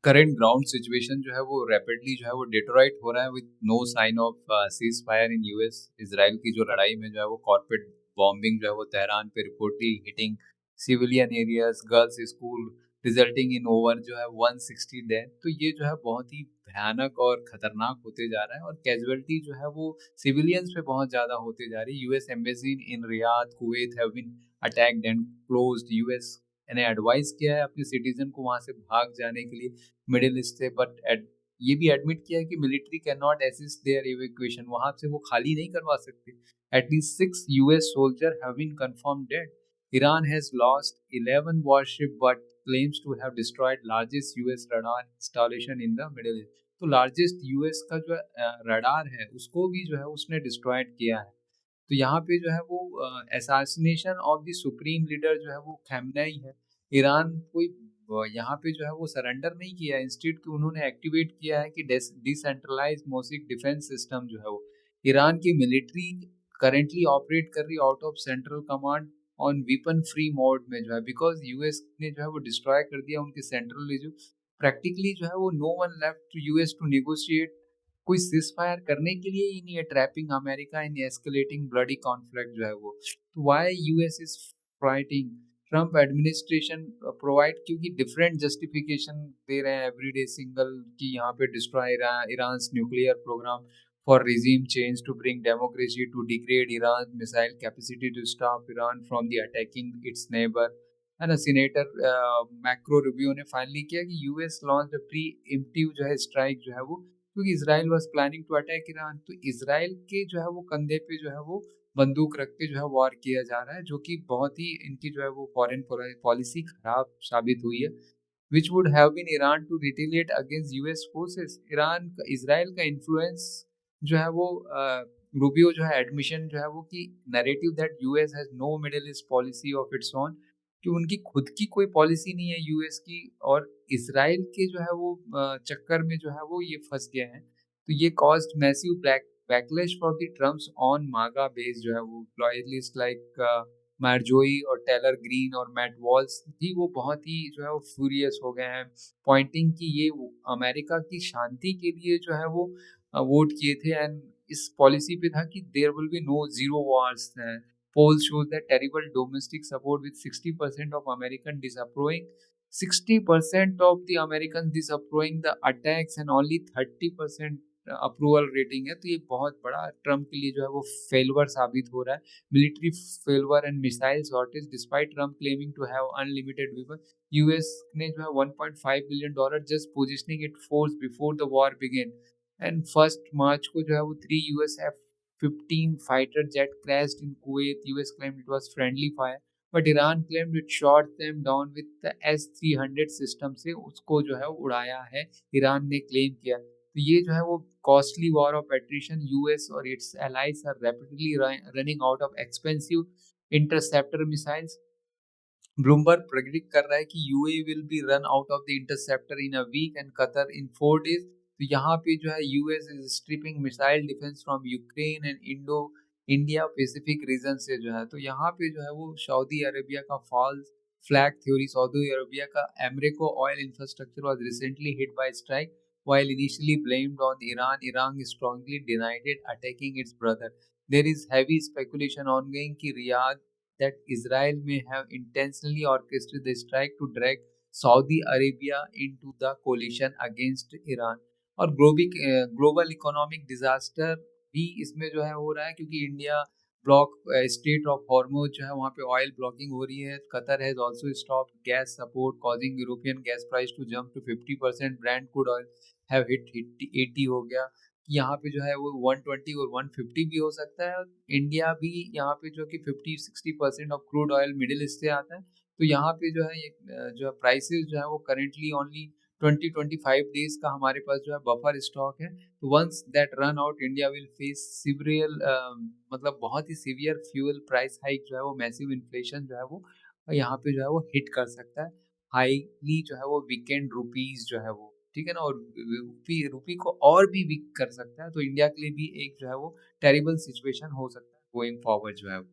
Current ground situation जो है वो रैपिडली जो है वो डिटोराइट हो रहा है with no sign of ceasefire in US. Israel की जो लड़ाई में जो है वो कॉर्पोरेट बॉम्बिंग जो है वो तेहरान पे reportedly hitting civilian areas, girls school, resulting in over जो है 160 डेथ। तो ये जो है बहुत ही भयानक और खतरनाक होते जा रहा है और कैजुअलिटी जो है वो सिविलियंस पे बहुत ज्यादा होते जा रही है। US embassy in Riyadh Kuwait have been attacked and closed. US ने एडवाइस किया है अपने सिटीजन को वहां से भाग जाने के लिए मिडिल ईस्ट से, बट ये भी एडमिट किया है कि military can not assist their evacuation, वहां से वो खाली नहीं करवा सकते। At least 6 US soldier have been confirm dead. Iran has lost 11 warship but claims to have destroyed largest US radar installation in the Middle East. तो लार्जेस्ट यूएस का जो रडार है उसको भी जो है उसने डिस्ट्रॉयड किया है। तो यहाँ पे जो है वो assassination of the supreme leader जो है वो खamenei है। ईरान कोई यहाँ पे जो है वो सरेंडर नहीं किया, इंस्टेड कि उन्होंने एक्टिवेट किया है कि डिसेंट्रलाइज मोसिक डिफेंस सिस्टम जो है वो ईरान की मिलिट्री करेंटली ऑपरेट कर रही out of central command on weapon free mode में जो है, बिकॉज यूएस ने जो है वो डिस्ट्रॉय कर दिया उनके सेंट्रल रीजन। प्रैक्टिकली जो है वो no one left to US to negotiate कोई सीज फायर करने के लिए ही नहीं है, trapping America in escalating bloody conflict जो है वो। तो why US is fighting Trump administration provide, क्योंकि डिफरेंट जस्टिफिकेशन दे रहे हैं एवरीडे सिंगल कि यहाँ पे destroy Iran nuclear programme for regime change to bring democracy to degrade Iran's missile capacity to stop Iran from the attacking its neighbor। है ना। Senator macro Rubio ने फाइनली किया कि यूएस लॉन्च प्री इम्प्टिव जो है स्ट्राइक जो है वो, क्योंकि Israel was planning to attack Iran. तो इसराइल के जो है वो कंधे पे जो है वो बंदूक रख के जो है वॉर किया जा रहा है, जो कि बहुत ही इनकी जो है वो फॉरेन पॉलिसी खराब साबित हुई है। Which would have been Iran to retaliate against US forces. Iran का इसराइल का इन्फ्लुएंस जो है वो रूबियो जो है एडमिशन जो है वो कि narrative that US has no Middle East policy of its own, कि उनकी खुद की कोई पॉलिसी नहीं है यूएस की, और इसराइल के जो है वो चक्कर में जो है वो ये फंस गए हैं। तो ये caused massive backlash for the Trump's on मागा बेस जो है वो लॉयलिस्ट लाइक मार्जोई और टेलर ग्रीन और मैट वॉल्स भी वो बहुत ही जो है वो फ्यूरियस हो गए हैं, पॉइंटिंग कि ये अमेरिका की शांति के लिए जो है वो वोट किए थे। एंड इस पॉलिसी पे था कि there will be no zero wars. polls shows that terrible domestic support with 60% of Americans disapproving, 60% of the Americans disapproving the attacks and only 30% approval rating है। तो ये बहुत बड़ा ट्रम्प के लिए जो है वो फेलवर साबित हो रहा है, military failure and missile shortage despite Trump claiming to have unlimited weapon. US ने जो है 1.5 billion dollar just positioning it force before the war begin. And 1 March को जो है वो 3 US F-15 fighter jet crashed in Kuwait. US claimed it was friendly fire, but Iran claimed it shot them down with the S-300 system से उसको जो है उड़ाया है, ईरान ने क्लेम किया। तो ये जो है वो costly war of attrition, US और its allies are rapidly running out of expensive interceptor missiles. Bloomberg predict कर रहा है कि UAE will be run out of the interceptor in a week and Qatar in 4 days। तो यहाँ पे जो है US is stripping missile defence from Ukraine and India Pacific region से जो है। तो यहाँ पे जो है वो सऊदी अरेबिया का false flag theory, Saudi Arabia का एमरेको oil infrastructure was recently hit by strike while initially blamed on Iran. Iran strongly denied it attacking its brother. There is heavy speculation ongoing कि Riyadh that Israel may have intentionally orchestrated the strike to drag Saudi Arabia into the coalition against Iran। और global economic disaster भी इसमें जो है हो रहा है, क्योंकि India block strait of Hormuz जो है वहाँ पे ऑयल ब्लॉकिंग हो रही है। Qatar has also stopped gas support causing European gas price to jump to 50%। Brent crude oil have hit 80 हो गया। यहाँ पे जो है वो 120 और 150 भी हो सकता है। इंडिया भी यहाँ पे जो कि 50-60% of crude oil middle east से आता है। तो यहाँ पे जो है जो है प्राइसेस जो है वो करेंटली ओनली 20-25 डेज का हमारे पास जो है बफर स्टॉक है। तो once that run out India will face severe मतलब बहुत ही सीवियर फ्यूल प्राइस हाइक जो है वो मैसिव इन्फ्लेशन जो है वो यहाँ पे जो है वो हिट कर सकता है। हाईली जो है वो वीकेंड रुपीज जो है वो, ठीक है ना, और रूपी को और भी वीक कर सकता है। तो इंडिया के लिए भी एक जो है वो टेरिबल सिचुएशन हो सकता है गोइंग फॉरवर्ड जो है वो।